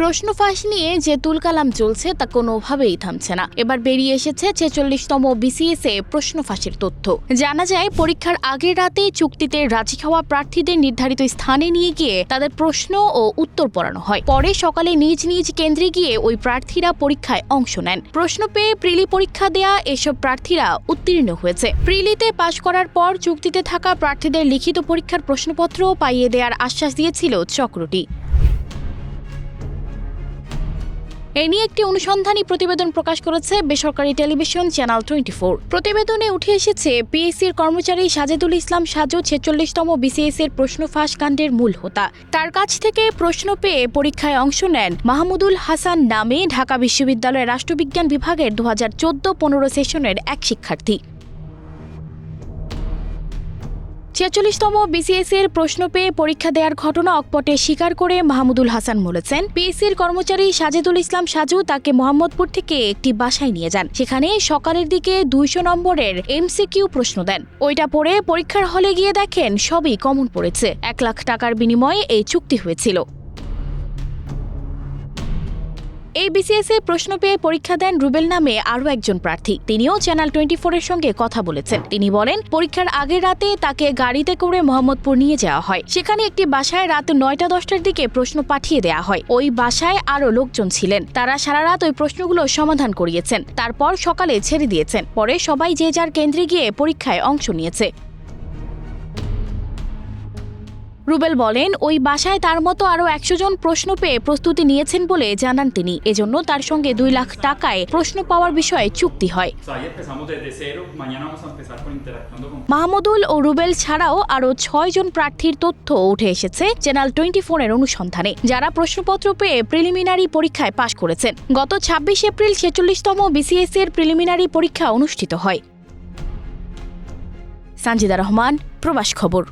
প্রশ্ন ফাঁস নিয়ে যে তুলকালাম চলছে তা কোনোভাবেই থামছে না। এবার বেরিয়ে এসেছে ৪৬তম বিসিএস এ প্রশ্ন ফাঁসের তথ্য। জানা যায়, পরীক্ষার আগের রাতেই চুক্তিতে রাজি হওয়া প্রার্থীদের নির্ধারিত স্থানে নিয়ে গিয়ে তাদের প্রশ্ন ও উত্তর পড়ানো হয়। পরে সকালে নিজ নিজ কেন্দ্রে গিয়ে ওই প্রার্থীরা পরীক্ষায় অংশ নেন। প্রশ্ন পেয়ে প্রিলি পরীক্ষা দেয়া এসব প্রার্থীরা উত্তীর্ণ হয়েছে। প্রিলিতে পাশ করার পর চুক্তিতে থাকা প্রার্থীদের লিখিত পরীক্ষার প্রশ্নপত্র পাইয়ে দেওয়ার আশ্বাস দিয়েছিল চক্রটি। এ নিয়ে একটি অনুসন্ধানী প্রতিবেদন প্রকাশ করেছে বেসরকারি টেলিভিশন চ্যানেল 24। প্রতিবেদনে উঠে এসেছে, পিএসসির কর্মচারী সাজেদুল ইসলাম সাজু ৪৬তম বিসিএস এর প্রশ্ন ফাঁস কাণ্ডের মূল হোতা। তার কাছ থেকে প্রশ্ন পেয়ে পরীক্ষায় অংশ নেন মাহমুদুল হাসান নামে ঢাকা বিশ্ববিদ্যালয়ের রাষ্ট্রবিজ্ঞান বিভাগের ২০১৪-১৫ সেশনের এক শিক্ষার্থী। ৪৬তম বিসিএস এর প্রশ্ন পেয়ে পরীক্ষা দেওয়ার ঘটনা অকপটে স্বীকার করে মাহমুদুল হাসান বলেছেন, পিএসসির কর্মচারী সাজেদুল ইসলাম সাজু তাকে মোহাম্মদপুর থেকে একটি বাসায় নিয়ে যান। সেখানে সকালের দিকে ২০০ নম্বরের এমসিকিউ প্রশ্ন দেন। ওইটা পড়ে পরীক্ষার হলে গিয়ে দেখেন সবই কমন পড়েছে। ১ লাখ টাকার বিনিময়ে এই চুক্তি হয়েছিল। এই বিসিএস এ প্রশ্ন পেয়ে পরীক্ষা দেন রুবেল নামে আরও একজন প্রার্থী। তিনিও চ্যানেল 24 এর সঙ্গে কথা বলেছেন। তিনি বলেন, পরীক্ষার আগের রাতে তাকে গাড়িতে করে মোহাম্মদপুর নিয়ে যাওয়া হয়। সেখানে একটি বাসায় রাত ৯টা-১০টার দিকে প্রশ্ন পাঠিয়ে দেওয়া হয়। ওই বাসায় আরও লোকজন ছিলেন। তারা সারা রাত ওই প্রশ্নগুলো সমাধান করিয়েছেন। তারপর সকালে ছেড়ে দিয়েছেন। পরে সবাই যে যার কেন্দ্রে গিয়ে পরীক্ষায় অংশ নিয়েছে। রুবেল বলেন, ওই বাসায় তার মতো আরও ১০০ জন প্রশ্ন পেয়ে প্রস্তুতি নিয়েছেন বলে জানান তিনি। এজন্য তার সঙ্গে ২ লাখ টাকায় প্রশ্ন পাওয়ার বিষয়ে চুক্তি হয়। মাহমুদুল ও রুবেল ছাড়াও আরও ৬ জন প্রার্থীর তথ্য উঠে এসেছে চ্যানেল 24 এর অনুসন্ধানে, যারা প্রশ্নপত্র পেয়ে প্রিলিমিনারি পরীক্ষায় পাশ করেছেন। গত ২৬ এপ্রিল ৪৬তম বিসিএস এর প্রিলিমিনারি পরীক্ষা অনুষ্ঠিত হয়। সানজিদা রহমান, প্রবাস খবর।